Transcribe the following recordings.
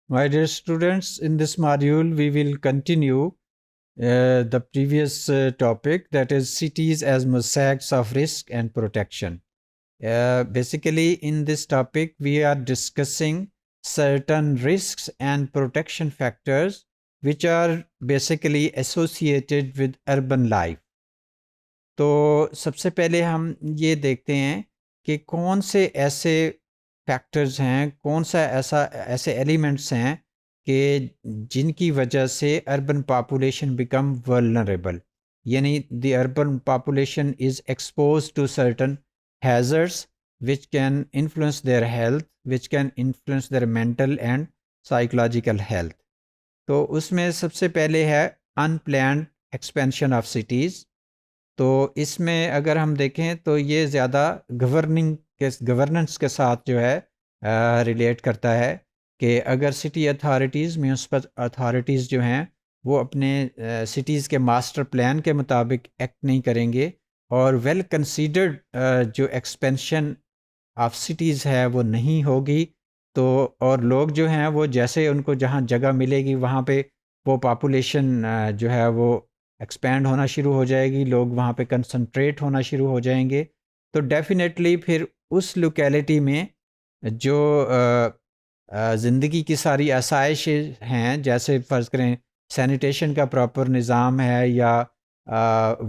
My dear students, in this module, we will continue the previous topic, that is cities as mosaics of risk and protection. Basically, in this topic, we are discussing certain risks and protection factors which are basically associated with urban life. تو سب سے پہلے ہم یہ دیکھتے ہیں کہ کون سے ایسے فیکٹرز ہیں، کون سا ایسے ایلیمنٹس ہیں کہ جن کی وجہ سے اربن پاپولیشن بیکم ولنریبل، یعنی the urban population is expose to certain hazards which can influence their health, which can influence their mental and psychological health. تو اس میں سب سے پہلے ہے unplanned expansion of cities. تو اس میں اگر ہم دیکھیں تو یہ زیادہ گورننس کے ساتھ جو ہے ریلیٹ کرتا ہے کہ اگر سٹی اتھارٹیز، میونسپل اتھارٹیز جو ہیں وہ اپنے سٹیز کے ماسٹر پلان کے مطابق ایکٹ نہیں کریں گے اور ویل کنسیڈرڈ جو ایکسپینشن آف سٹیز ہے وہ نہیں ہوگی، تو اور لوگ جو ہیں وہ جیسے ان کو جہاں جگہ ملے گی وہاں پہ وہ پاپولیشن جو ہے وہ ایکسپینڈ ہونا شروع ہو جائے گی، لوگ وہاں پہ کنسنٹریٹ ہونا شروع ہو جائیں گے، تو ڈیفینیٹلی پھر اس لوکیلٹی میں جو زندگی کی ساری آسائش ہیں، جیسے فرض کریں سینیٹیشن کا پراپر نظام ہے یا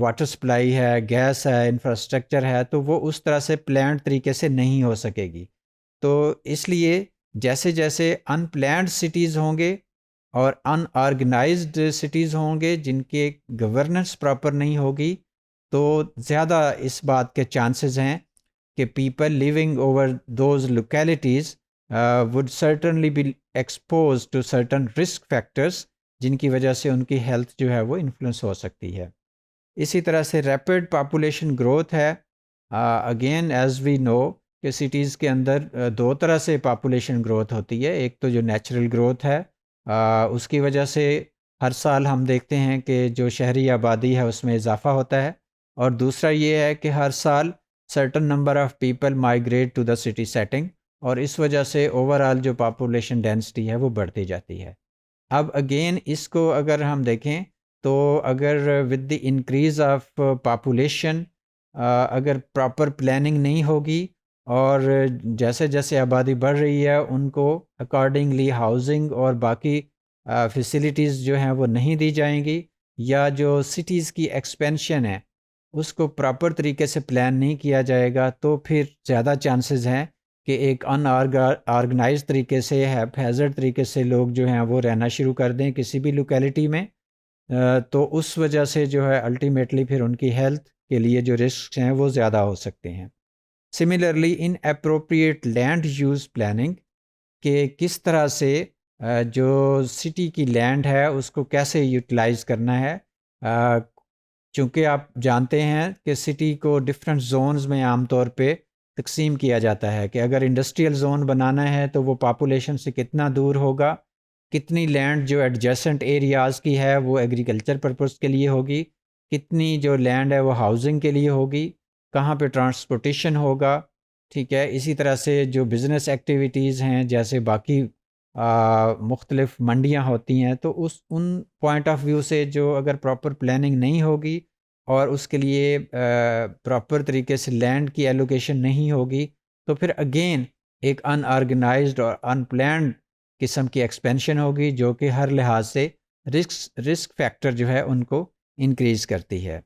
واٹر سپلائی ہے، گیس ہے، انفراسٹرکچر ہے، تو وہ اس طرح سے پلانڈ طریقے سے نہیں ہو سکے گی۔ تو اس لیے جیسے جیسے ان پلانڈ سٹیز ہوں گے اور ان آرگنائزڈ سٹیز ہوں گے جن کے گورننس پراپر نہیں ہوگی، تو زیادہ اس بات کے چانسز ہیں کہ people living over those localities would certainly be exposed to certain risk factors جن کی وجہ سے ان کی ہیلتھ جو ہے وہ انفلوئنس ہو سکتی ہے۔ اسی طرح سے ریپڈ پاپولیشن گروتھ ہے۔ اگین ایز وی نو کہ سٹیز کے اندر دو طرح سے پاپولیشن گروتھ ہوتی ہے، ایک تو جو نیچرل گروتھ ہے، اس کی وجہ سے ہر سال ہم دیکھتے ہیں کہ جو شہری آبادی ہے اس میں اضافہ ہوتا ہے، اور دوسرا یہ ہے کہ ہر سال certain number of people migrate to the city setting, اور اس وجہ سے اوور آل جو پاپولیشن ڈینسٹی ہے وہ بڑھتی جاتی ہے۔ اب اگین اس کو اگر ہم دیکھیں تو اگر with the increase of population اگر پراپر پلاننگ نہیں ہوگی اور جیسے جیسے آبادی بڑھ رہی ہے ان کو اکارڈنگلی ہاؤزنگ اور باقی فیسلٹیز جو ہیں وہ نہیں دی جائیں گی، یا جو سٹیز کی ایکسپینشن ہے اس کو پراپر طریقے سے پلان نہیں کیا جائے گا، تو پھر زیادہ چانسز ہیں کہ ایک ان آرگنائز طریقے سے ہیزرڈ طریقے سے لوگ جو ہیں وہ رہنا شروع کر دیں کسی بھی لوکیلٹی میں، تو اس وجہ سے جو ہے الٹیمیٹلی پھر ان کی ہیلتھ کے لیے جو رسکس ہیں وہ زیادہ ہو سکتے ہیں۔ Similarly inappropriate land use planning, کہ کس طرح سے جو سٹی کی لینڈ ہے اس کو کیسے یوٹیلائز کرنا ہے، چونکہ آپ جانتے ہیں کہ سٹی کو ڈفرینٹ زونز میں عام طور پہ تقسیم کیا جاتا ہے کہ اگر انڈسٹریل زون بنانا ہے تو وہ پاپولیشن سے کتنا دور ہوگا، کتنی لینڈ جو ایڈجیسنٹ ایریاز کی ہے وہ ایگریکلچر پرپز کے لیے ہوگی، کتنی جو لینڈ ہے وہ ہاؤزنگ کے لیے ہوگی، کہاں پہ ٹرانسپورٹیشن ہوگا، ٹھیک ہے۔ اسی طرح سے جو بزنس ایکٹیویٹیز ہیں جیسے باقی مختلف منڈیاں ہوتی ہیں، تو ان پوائنٹ آف ویو سے جو اگر پراپر پلاننگ نہیں ہوگی اور اس کے لیے پراپر طریقے سے لینڈ کی ایلوکیشن نہیں ہوگی، تو پھر اگین ایک ان آرگنائزڈ اور ان پلانڈ قسم کی ایکسپینشن ہوگی جو کہ ہر لحاظ سے رسک فیکٹر جو ہے ان کو انکریز کرتی ہے۔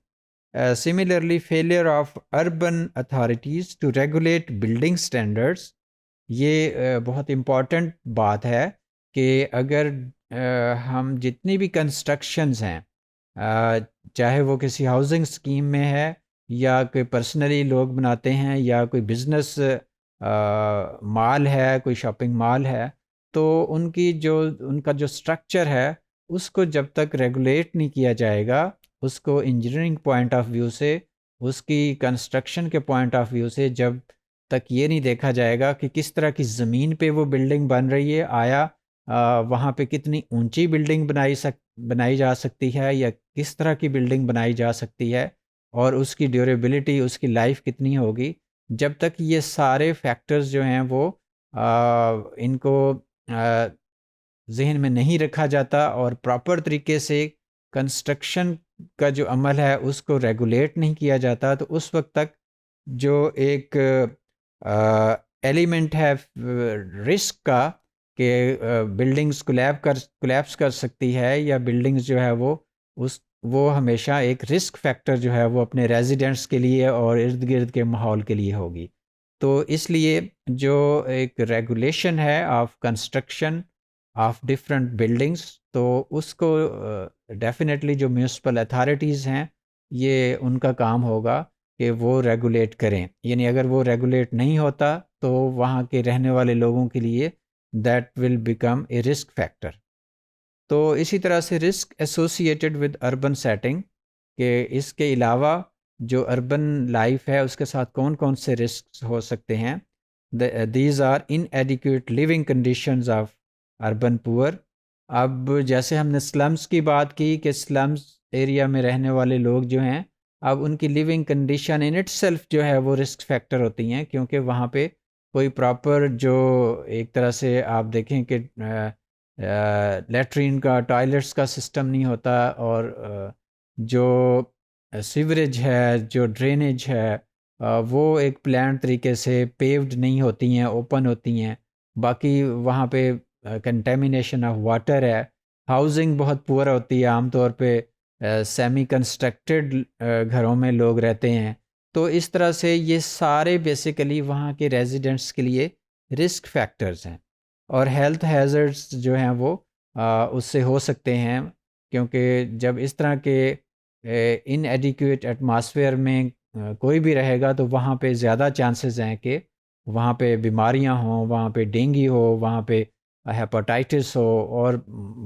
Similarly failure of urban authorities to regulate building standards, یہ بہت امپورٹنٹ بات ہے کہ اگر ہم جتنی بھی کنسٹرکشنز ہیں، چاہے وہ کسی ہاؤزنگ اسکیم میں ہے یا کوئی پرسنلی لوگ بناتے ہیں یا کوئی بزنس مال ہے، کوئی شاپنگ مال ہے، تو ان کا جو اسٹرکچر ہے اس کو جب تک ریگولیٹ نہیں کیا جائے گا، اس کو انجینئرنگ پوائنٹ آف ویو سے، اس کی کنسٹرکشن کے پوائنٹ آف ویو سے جب تک یہ نہیں دیکھا جائے گا کہ کس طرح کی زمین پہ وہ بلڈنگ بن رہی ہے، آیا وہاں پہ کتنی اونچی بلڈنگ بنائی جا سکتی ہے یا کس طرح کی بلڈنگ بنائی جا سکتی ہے، اور اس کی ڈیوریبلٹی، اس کی لائف کتنی ہوگی، جب تک یہ سارے فیکٹرز جو ہیں وہ ان کو ذہن میں نہیں رکھا جاتا اور پراپر طریقے سے کنسٹرکشن کا جو عمل ہے اس کو ریگولیٹ نہیں کیا جاتا، تو اس وقت تک جو ایک ایلیمنٹ ہے رسک کا کہ بلڈنگز کولیپس کر سکتی ہے، یا بلڈنگز جو ہے وہ ہمیشہ ایک رسک فیکٹر جو ہے وہ اپنے ریزیڈنٹس کے لیے اور ارد گرد کے ماحول کے لیے ہوگی. تو اس لیے جو ایک ریگولیشن ہے of construction of different buildings, تو اس کو ڈیفینیٹلی جو میونسپل اتھارٹیز ہیں یہ ان کا کام ہوگا کہ وہ ریگولیٹ کریں. یعنی اگر وہ ریگولیٹ نہیں ہوتا تو وہاں کے رہنے والے لوگوں کے لیے that will become a risk factor. تو اسی طرح سے risk associated with urban setting, کہ اس کے علاوہ جو اربن لائف ہے اس کے ساتھ کون کون سے رسک ہو سکتے ہیں. These are inadequate living conditions of urban poor. اب جیسے ہم نے سلمز کی بات کی کہ سلمز ایریا میں رہنے والے لوگ جو ہیں، اب ان کی living condition in itself جو ہے وہ رسک فیکٹر ہوتی ہیں، کیونکہ وہاں پہ کوئی پراپر جو ایک طرح سے آپ دیکھیں کہ لیٹرین کا ٹوائلٹس کا سسٹم نہیں ہوتا، اور جو سیوریج ہے، جو ڈرینیج ہے، وہ ایک پلان طریقے سے پیوڈ نہیں ہوتی ہیں، اوپن ہوتی ہیں. باقی وہاں پہ کنٹیمینیشن آف واٹر ہے. ہاؤزنگ بہت پور ہوتی ہے، عام طور پہ سیمی کنسٹرکٹڈ گھروں میں لوگ رہتے ہیں. تو اس طرح سے یہ سارے بیسیکلی وہاں کے ریزیڈنٹس کے لیے رسک فیکٹرز ہیں. اور ہیلتھ ہیزرڈس جو ہیں وہ اس سے ہو سکتے ہیں، کیونکہ جب اس طرح کے ان ایڈیکویٹ ایٹماسفیئر میں کوئی بھی رہے گا تو وہاں پہ زیادہ چانسز ہیں کہ وہاں پہ بیماریاں ہوں، وہاں پہ ڈینگی ہو، وہاں پہ ہیپاٹائٹس ہو، اور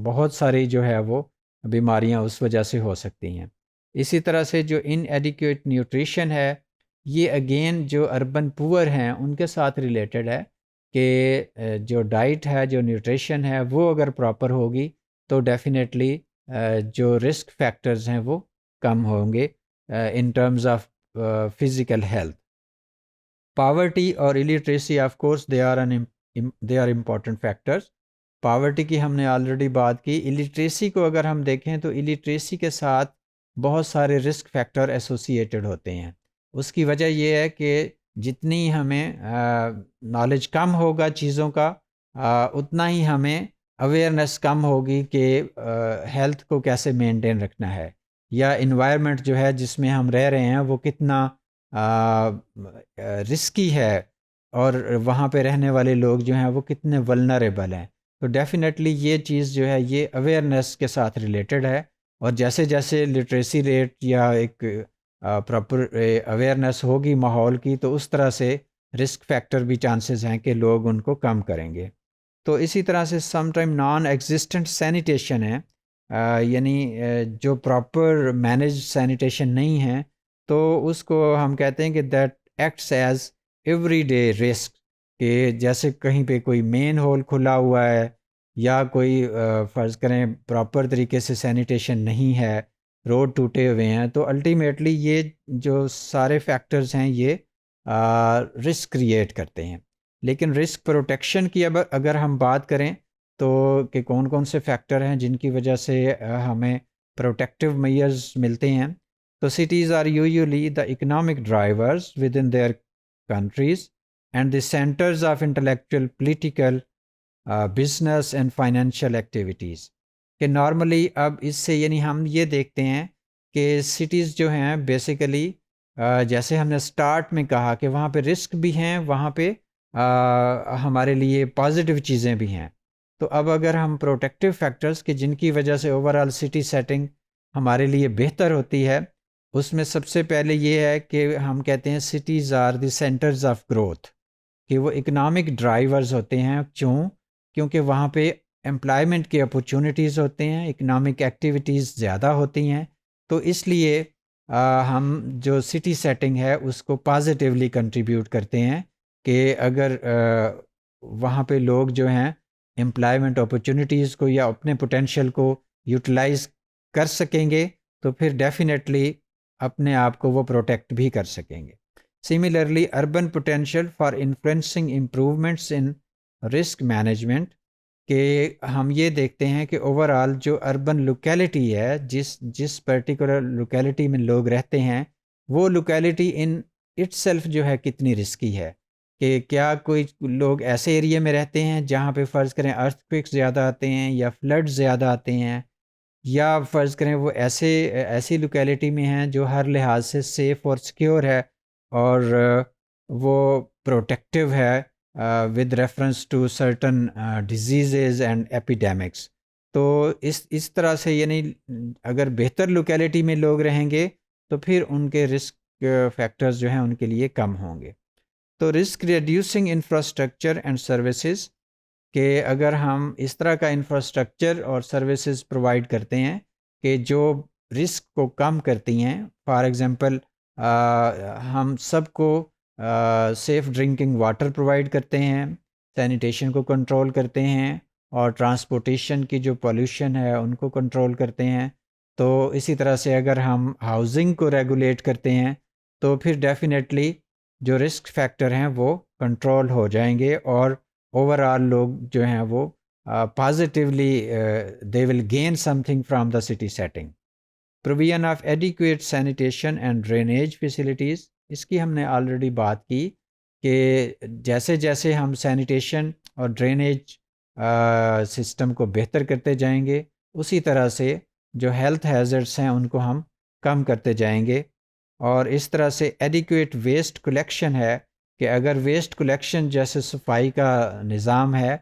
بہت ساری جو ہے وہ بیماریاں اس وجہ سے ہو سکتی ہیں. اسی طرح سے جو ان ایڈیکویٹ نیوٹریشن ہے، یہ اگین جو اربن پور ہیں ان کے ساتھ ریلیٹڈ ہے، کہ جو ڈائٹ ہے، جو نیوٹریشن ہے، وہ اگر پراپر ہوگی تو ڈیفینیٹلی جو رسک فیکٹرز ہیں وہ کم ہوں گے in terms of physical health. Poverty اور illiteracy of course they are important factors. Poverty کی ہم نے آلریڈی بات کی. الٹریسی کو اگر ہم دیکھیں تو الٹریسی کے ساتھ بہت سارے رسک فیکٹر ایسوسیٹڈ ہوتے ہیں. اس کی وجہ یہ ہے کہ جتنی ہمیں نالج کم ہوگا چیزوں کا، اتنا ہی ہمیں اویئرنیس کم ہوگی کہ ہیلتھ کو کیسے مینٹین رکھنا ہے، یا انوائرمنٹ جو ہے جس میں ہم رہ رہے ہیں وہ کتنا رسکی ہے، اور وہاں پہ رہنے والے لوگ جو ہیں وہ کتنے ولنریبل ہیں. تو ڈیفینیٹلی یہ چیز جو ہے یہ اویئرنیس کے ساتھ ریلیٹڈ ہے، اور جیسے جیسے لٹریسی ریٹ یا ایک پراپر اویئرنیس ہوگی ماحول کی، تو اس طرح سے رسک فیکٹر بھی چانسز ہیں کہ لوگ ان کو کم کریں گے. تو اسی طرح سے some time naan existent sanitation ہے، یعنی جو پراپر مینیج سینیٹیشن نہیں ہے، تو اس کو ہم کہتے ہیں کہ that acts as every day risk. کہ جیسے کہیں پہ کوئی مین ہول کھلا ہوا ہے، یا کوئی فرض کریں پراپر طریقے سے سینیٹیشن نہیں ہے، روڈ ٹوٹے ہوئے ہیں، تو الٹیمیٹلی یہ جو سارے فیکٹرز ہیں یہ رسک کریٹ کرتے ہیں. لیکن رسک پروٹیکشن کی اگر ہم بات کریں تو کہ کون کون سے فیکٹر ہیں جن کی وجہ سے ہمیں پروٹیکٹیو میئرز ملتے ہیں، تو cities are usually the economic drivers within their countries and the centers of intellectual, political, business and financial activities. کہ نارملی اب اس سے یعنی ہم یہ دیکھتے ہیں کہ سٹیز جو ہیں بیسیکلی جیسے ہم نے سٹارٹ میں کہا کہ وہاں پہ رسک بھی ہیں، وہاں پہ ہمارے لیے پازیٹیو چیزیں بھی ہیں. تو اب اگر ہم پروٹیکٹیو فیکٹرز کہ جن کی وجہ سے اوور آل سٹی سیٹنگ ہمارے لیے بہتر ہوتی ہے، اس میں سب سے پہلے یہ ہے کہ ہم کہتے ہیں cities are the centres of growth, کہ وہ اکنامک ڈرائیورز ہوتے ہیں. کیونکہ وہاں پہ امپلائمنٹ کی اپرچونیٹیز ہوتے ہیں، اکنامک ایکٹیویٹیز زیادہ ہوتی ہیں. تو اس لیے ہم جو سٹی سیٹنگ ہے اس کو پازیٹیولی کنٹریبیوٹ کرتے ہیں کہ اگر وہاں پہ لوگ جو ہیں امپلائمنٹ اپرچونیٹیز کو یا اپنے پوٹینشیل کو یوٹیلائز کر سکیں گے تو پھر ڈیفینیٹلی اپنے آپ کو وہ پروٹیکٹ بھی کر سکیں گے. Similarly urban potential for influencing improvements in risk management کہ ہم یہ دیکھتے ہیں کہ اوور آل جو اربن لوکیلٹی ہے، جس پرٹیکولر لوکیلٹی میں لوگ رہتے ہیں، وہ لوکیلٹی ان اٹ سیلف جو ہے کتنی رسکی ہے، کہ کیا کوئی لوگ ایسے ایریے میں رہتے ہیں جہاں پہ فرض کریں ارتھ کوئکس زیادہ آتے ہیں یا فلڈ زیادہ آتے ہیں، یا فرض کریں وہ ایسی لوکیلٹی میں ہیں جو ہر لحاظ سے سیف اور سیکیور ہے، اور وہ پروٹیکٹیو ہے with reference to certain diseases and epidemics. تو اس طرح سے یعنی اگر بہتر لوکیلٹی میں لوگ رہیں گے تو پھر ان کے رسک فیکٹرز جو ہیں ان کے لیے کم ہوں گے. تو risk reducing infrastructure and services, کہ اگر ہم اس طرح کا انفراسٹرکچر اور سروسز پرووائڈ کرتے ہیں کہ جو رسک کو کم کرتی ہیں. فار ایگزامپل ہم سب کو سیف ڈرنکنگ واٹر پرووائڈ کرتے ہیں، سینیٹیشن کو کنٹرول کرتے ہیں، اور ٹرانسپورٹیشن کی جو پولیوشن ہے ان کو کنٹرول کرتے ہیں. تو اسی طرح سے اگر ہم ہاؤزنگ کو ریگولیٹ کرتے ہیں تو پھر ڈیفینیٹلی جو رسک فیکٹر ہیں وہ کنٹرول ہو جائیں گے، اور اوور آل لوگ جو ہیں وہ positively they will gain something from the city setting. Provision of adequate sanitation and drainage facilities, اس کی ہم نے آلریڈی بات کی کہ جیسے جیسے ہم سینیٹیشن اور ڈرینیج سسٹم کو بہتر کرتے جائیں گے، اسی طرح سے جو ہیلتھ ہیزرڈس ہیں ان کو ہم کم کرتے جائیں گے. اور اس طرح سے ایڈیکویٹ ویسٹ کلیکشن ہے کہ اگر ویسٹ کلیکشن جیسے صفائی کا نظام ہے،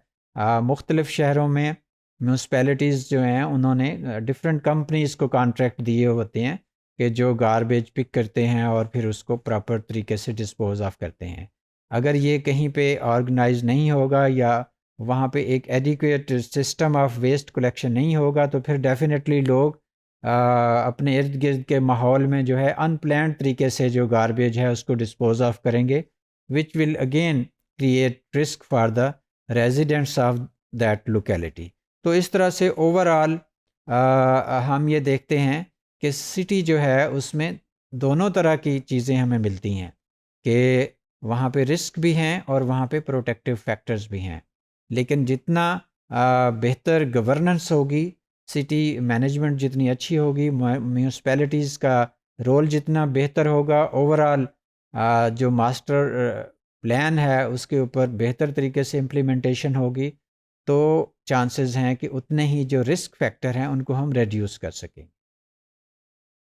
مختلف شہروں میں میونسپیلٹیز جو ہیں انہوں نے ڈفرینٹ کمپنیز کو کانٹریکٹ دیے ہوتے ہیں کہ جو گاربیج پک کرتے ہیں اور پھر اس کو پراپر طریقے سے ڈسپوز آف کرتے ہیں. اگر یہ کہیں پہ آرگنائز نہیں ہوگا یا وہاں پہ ایک adequate system of waste collection نہیں ہوگا تو پھر ڈیفینیٹلی لوگ اپنے ارد گرد کے ماحول میں جو ہے ان پلانڈ طریقے سے جو گاربیج ہے اس کو ڈسپوز آف کریں گے، which will again create risk for the residents of that locality. تو اس طرح سے اوور آل ہم یہ دیکھتے ہیں کہ سٹی جو ہے اس میں دونوں طرح کی چیزیں ہمیں ملتی ہیں، کہ وہاں پہ رسک بھی ہیں اور وہاں پہ پروٹیکٹیو فیکٹرز بھی ہیں. لیکن جتنا بہتر گورننس ہوگی، سٹی مینجمنٹ جتنی اچھی ہوگی، میونسپیلٹیز کا رول جتنا بہتر ہوگا، اوور آل جو ماسٹر پلان ہے اس کے اوپر بہتر طریقے سے امپلیمنٹیشن ہوگی، تو چانسز ہیں کہ اتنے ہی جو رسک فیکٹر ہیں ان کو ہم ریڈیوس کر سکیں.